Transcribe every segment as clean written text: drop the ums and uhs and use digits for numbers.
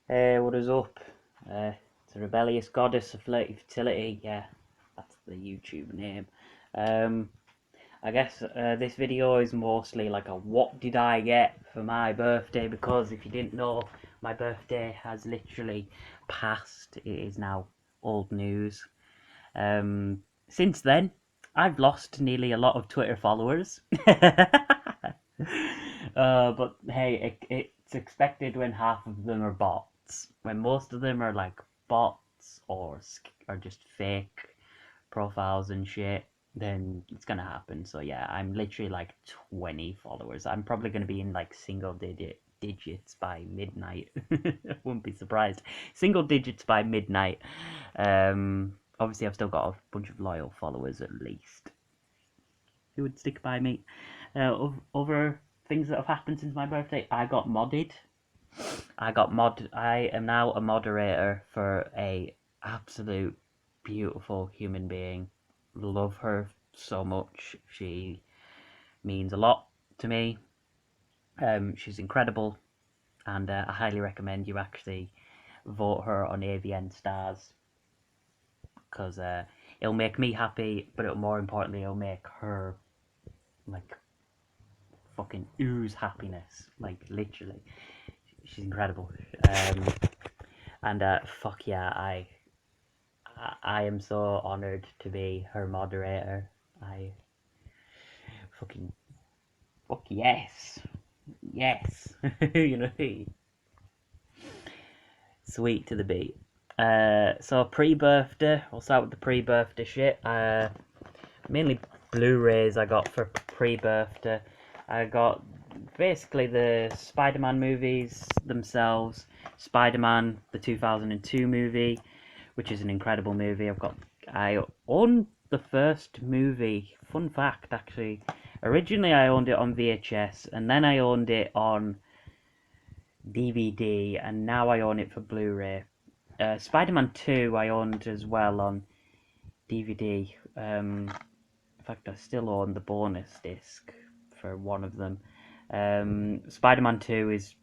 Hey, what is up? It's a rebellious goddess of flirty fertility. Yeah, that's the YouTube name. Um, I guess this video is mostly like a what did I get for my birthday, because if you didn't know, my birthday has literally passed. It is now old news. Since then, I've lost nearly a lot of Twitter followers. But hey, it's expected when half of them are bots. When most of them are like bots or just fake profiles and shit, then it's gonna happen. So yeah, I'm literally like 20 followers. I'm probably gonna be in like single digits by midnight. I wouldn't be surprised. Single digits by midnight. Obviously, I've still got a bunch of loyal followers at least who would stick by me. Other things that have happened since my birthday, I got modded. I am now a moderator for a absolute beautiful human being. Love her so much. She means a lot to me. She's incredible, and I highly recommend you actually vote her on AVN Stars, because it'll make me happy, but more importantly, it'll make her like fucking ooze happiness. Like literally, she's incredible. Um, and fuck yeah, I am so honored to be her moderator. I fucking fuck yes, yes. You know, sweet to the beat. So pre-birthday, I'll start with the pre-birthday shit. Mainly Blu-rays I got for pre-birthday. I got basically the Spider-Man movies themselves. Spider-Man, the 2002 movie, which is an incredible movie. I own the first movie. Fun fact, actually. Originally, I owned it on VHS, and then I owned it on DVD, and now I own it for Blu-ray. Spider-Man 2 I owned as well on DVD. In fact, I still own the bonus disc for one of them. Spider-Man 2 is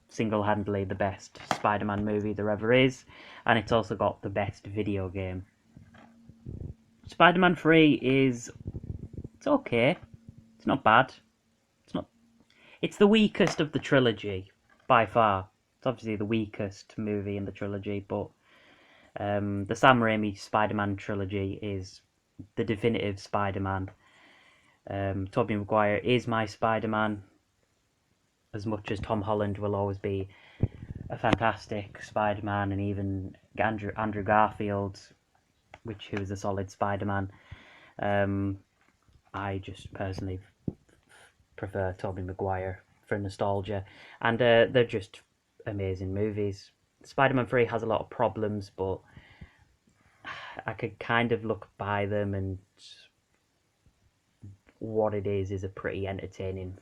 single-handedly the best Spider-Man movie there ever is, and it's also got the best video game. Spider-Man 3 it's okay. It's not bad. It's not. It's the weakest of the trilogy by far. It's obviously the weakest movie in the trilogy, but the Sam Raimi Spider-Man trilogy is the definitive Spider-Man. Tobey Maguire is my Spider-Man, as much as Tom Holland will always be a fantastic Spider-Man, and even Andrew Garfield, who is a solid Spider-Man. Um, I just personally prefer Tobey Maguire for nostalgia, and they're just amazing movies. Spider-Man 3 has a lot of problems, but I could kind of look by them, and what it is a pretty entertaining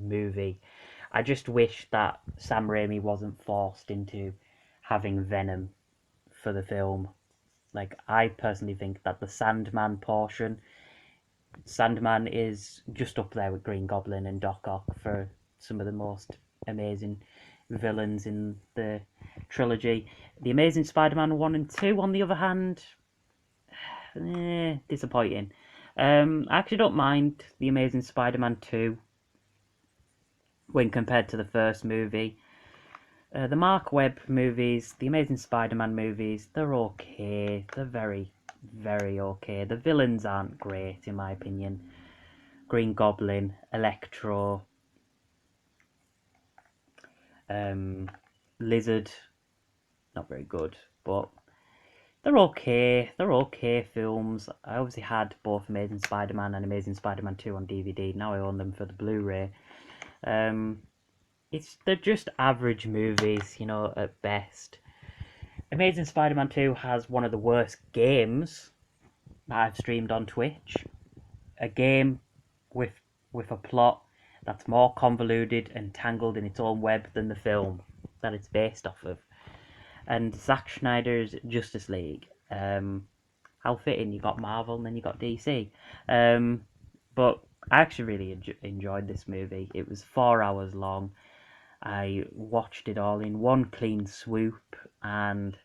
movie. I just wish that Sam Raimi wasn't forced into having Venom for the film. Like, I personally think that the Sandman is just up there with Green Goblin and Doc Ock for some of the most amazing villains in the trilogy. The Amazing Spider-Man 1 and 2, on the other hand, disappointing. I actually don't mind The Amazing Spider-Man 2 when compared to the first movie. The Mark Webb movies, the Amazing Spider-Man movies, they're okay. They're very, very okay. The villains aren't great, in my opinion. Green Goblin, Electro, um, Lizard, not very good, but they're okay. They're okay films. I obviously had both Amazing Spider-Man and Amazing Spider-Man 2 on DVD. Now I own them for the Blu-ray. Um, they're just average movies, at best. Amazing Spider-Man 2 has one of the worst games that I've streamed on Twitch. A game with with a plot that's more convoluted and tangled in its own web than the film that it's based off of. And Zack Snyder's Justice League. How fitting, you got Marvel and then you got DC. But I actually really enjoyed this movie. It was 4 hours long, I watched it all in one clean swoop, and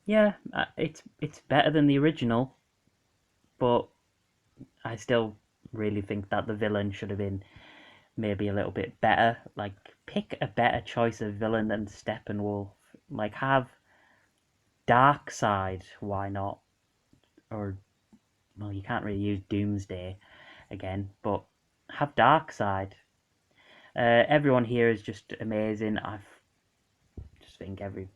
yeah, it's better than the original, but I still really think that the villain should have been maybe a little bit better. Like, pick a better choice of villain than Steppenwolf. Like, have Darkseid, why not? Or, well, you can't really use Doomsday again, but have Darkseid. Everyone here is just amazing. I just think every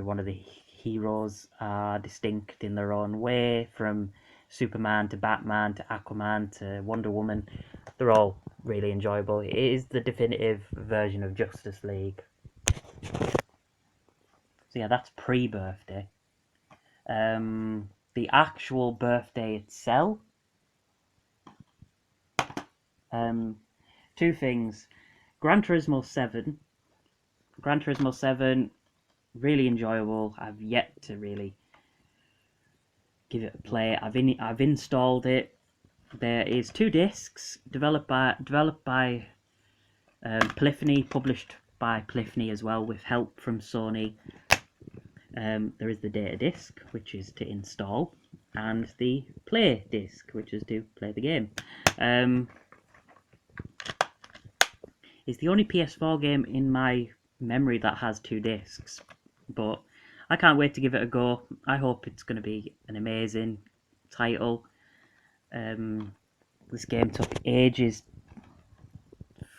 one of the heroes are distinct in their own way, from Superman to Batman to Aquaman to Wonder Woman. They're all really enjoyable. It is the definitive version of Justice League. So yeah, that's pre-birthday. The actual birthday itself. Two things. Gran Turismo 7. Gran Turismo 7, really enjoyable. I've yet to really give it a play. I've installed it. There is 2 discs developed by Polyphony, published by Polyphony as well, with help from Sony. There is the data disc, which is to install, and the play disc, which is to play the game. It's the only PS4 game in my memory that has 2 discs, but I can't wait to give it a go. I hope it's going to be an amazing title. This game took ages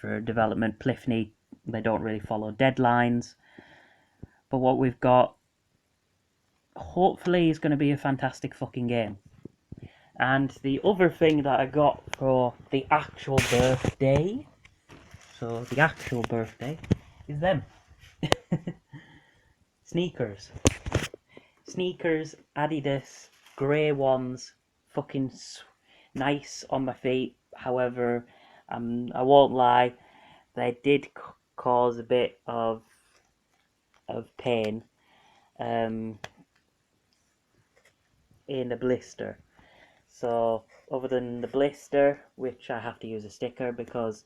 for development. Polyphony, they don't really follow deadlines, but what we've got hopefully is going to be a fantastic fucking game. And the other thing that I got for the actual birthday, so the actual birthday, is them. Sneakers, Adidas, grey ones, fucking nice on my feet. However, I won't lie, they did cause a bit of pain in the blister. So other than the blister, which I have to use a sticker because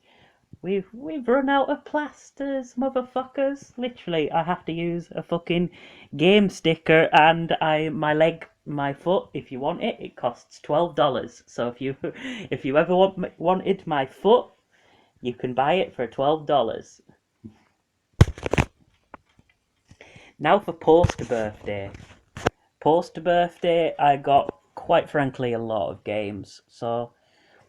we've run out of plasters, motherfuckers. Literally, I have to use a fucking game sticker, and my foot, if you want it, it costs $12. So if you ever wanted my foot, you can buy it for $12. Now for post birthday. Post birthday, I got, quite frankly, a lot of games. So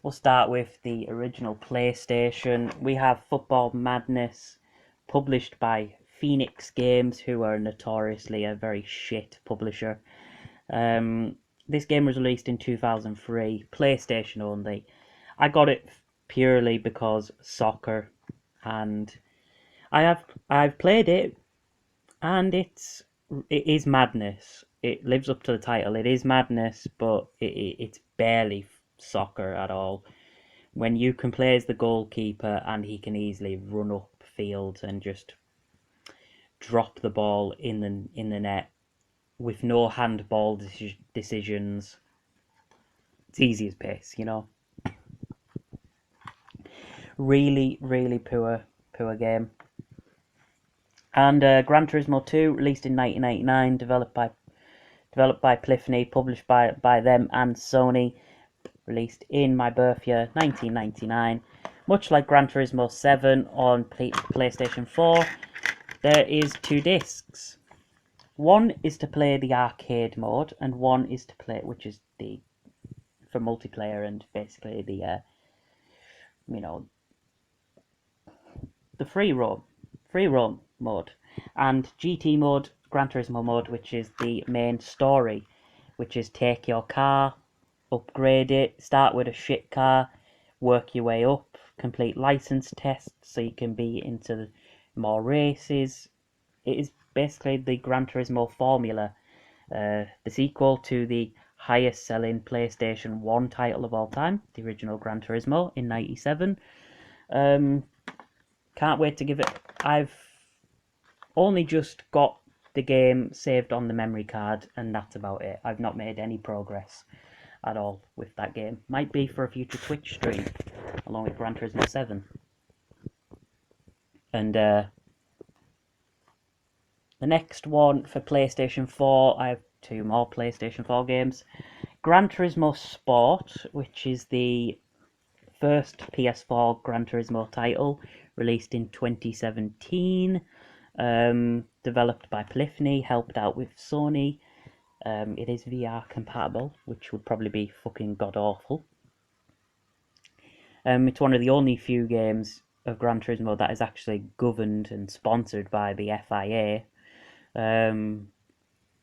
we'll start with the original PlayStation. We have Football Madness, published by Phoenix Games, who are notoriously a very shit publisher. This game was released in 2003, PlayStation only. I got it purely because soccer, and I've played it, and it is madness. It lives up to the title. It is madness, but it's barely soccer at all. When you can play as the goalkeeper and he can easily run up field and just drop the ball in the net with no handball decisions, it's easy as piss, you know. Really, really poor game. And Gran Turismo 2, released in 1999, developed by Polyphony, published by them and Sony, released in my birth year, 1999. Much like Gran Turismo 7 on PlayStation 4, there is 2 discs. One is to play the arcade mode, and one is to play, which is for multiplayer and basically the the free roam mode, and GT mode, Gran Turismo mode, which is the main story, which is take your car, upgrade it, start with a shit car, work your way up, complete license tests so you can be into more races. It is basically the Gran Turismo formula, the sequel to the highest selling PlayStation 1 title of all time, the original Gran Turismo in 97. Can't wait to give it. I've only just got the game saved on the memory card, and that's about it. I've not made any progress at all with that game. Might be for a future Twitch stream, along with Gran Turismo 7. And the next one for PlayStation 4, I have two more PlayStation 4 games. Gran Turismo Sport, which is the first PS4 Gran Turismo title, released in 2017. Developed by Polyphony, helped out with Sony. It is VR compatible, which would probably be fucking god awful. It's one of the only few games of Gran Turismo that is actually governed and sponsored by the FIA, the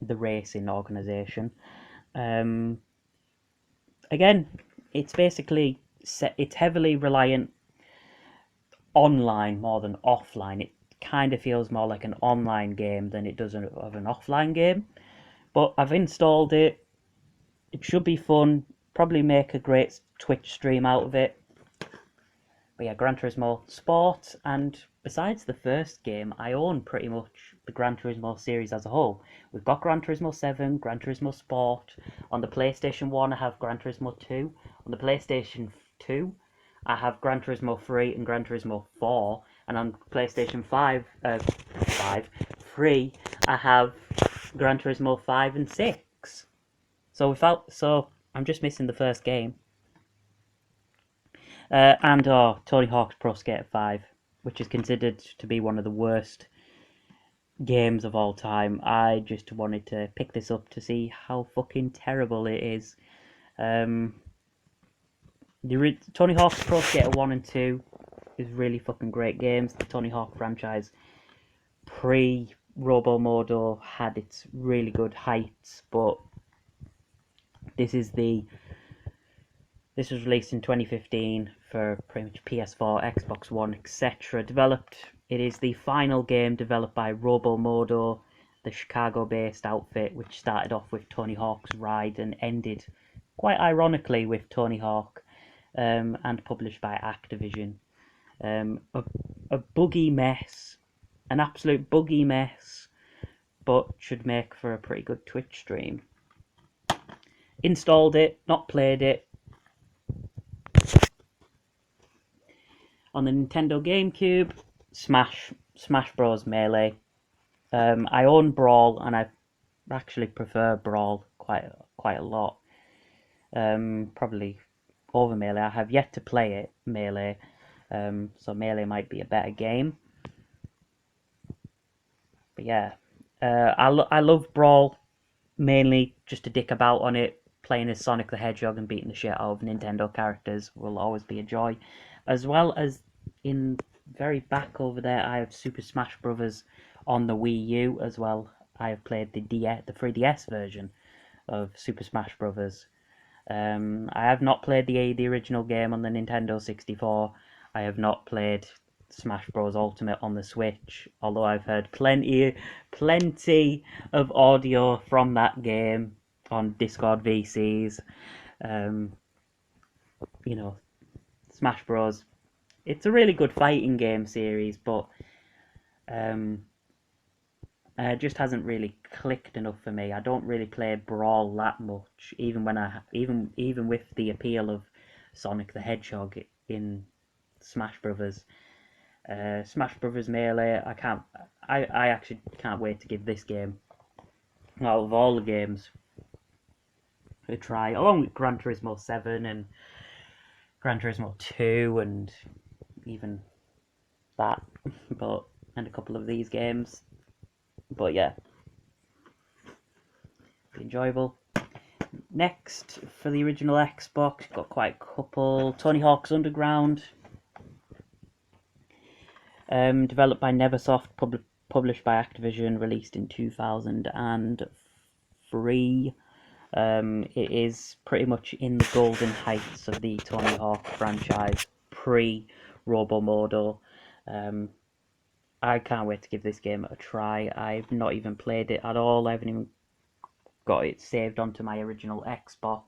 racing organisation. Again, it's basically it's heavily reliant online more than offline. It kind of feels more like an online game than it does of an offline game. But I've installed it. It should be fun. Probably make a great Twitch stream out of it. But yeah, Gran Turismo Sport, and besides the first game, I own pretty much the Gran Turismo series as a whole. We've got Gran Turismo 7, Gran Turismo Sport. On the PlayStation 1, I have Gran Turismo 2. On the PlayStation 2, I have Gran Turismo 3 and Gran Turismo 4. And on PlayStation 3, I have Gran Turismo 5 and 6. So I'm just missing the first game. And Tony Hawk's Pro Skater 5, which is considered to be one of the worst games of all time. I just wanted to pick this up to see how fucking terrible it is. Tony Hawk's Pro Skater 1 and 2 is really fucking great games. The Tony Hawk franchise pre-Robo Modo had its really good heights, but this was released in 2015 for pretty much PS4, Xbox One, etc. It is the final game developed by Robo Modo, the Chicago-based outfit, which started off with Tony Hawk's Ride and ended, quite ironically, with Tony Hawk, and published by Activision. A buggy mess, an absolute buggy mess, but should make for a pretty good Twitch stream. Installed it, not played it. On the Nintendo GameCube, Smash Bros. Melee. I own Brawl, and I actually prefer Brawl quite a lot. Probably over Melee. I have yet to play it, Melee, so Melee might be a better game. But yeah, I love Brawl mainly just to dick about on it. Playing as Sonic the Hedgehog and beating the shit out of Nintendo characters will always be a joy. As well as in very back over there, I have Super Smash Bros. On the Wii U as well. I have played the 3DS version of Super Smash Bros. I have not played the original game on the Nintendo 64. I have not played Smash Bros. Ultimate on the Switch, although I've heard plenty of audio from that game on Discord VCs. Smash Bros. It's a really good fighting game series, but it just hasn't really clicked enough for me. I don't really play Brawl that much, even with the appeal of Sonic the Hedgehog in Smash Brothers. Smash Brothers Melee, I actually can't wait to give this game, out of all the games, a try, along with Gran Turismo 7 and Gran Turismo 2 and even that, and a couple of these games. But yeah, enjoyable. Next, for the original Xbox, got quite a couple. Tony Hawk's Underground, developed by Neversoft, published by Activision, released in 2003. It is pretty much in the golden heights of the Tony Hawk franchise, pre-Robo Modo. I can't wait to give this game a try. I've not even played it at all. I haven't even got it saved onto my original Xbox.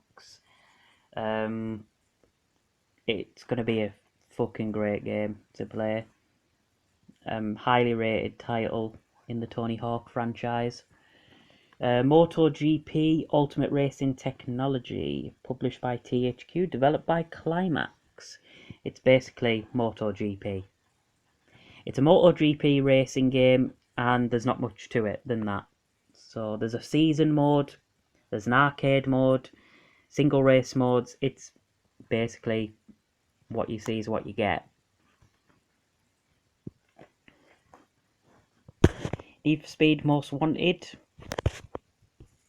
It's going to be a fucking great game to play. Highly rated title in the Tony Hawk franchise. MotoGP Ultimate Racing Technology, published by THQ, developed by Climax. It's basically MotoGP. It's a MotoGP racing game, and there's not much to it than that. So there's a season mode, there's an arcade mode, single race modes. It's basically what you see is what you get. Need for Speed Most Wanted.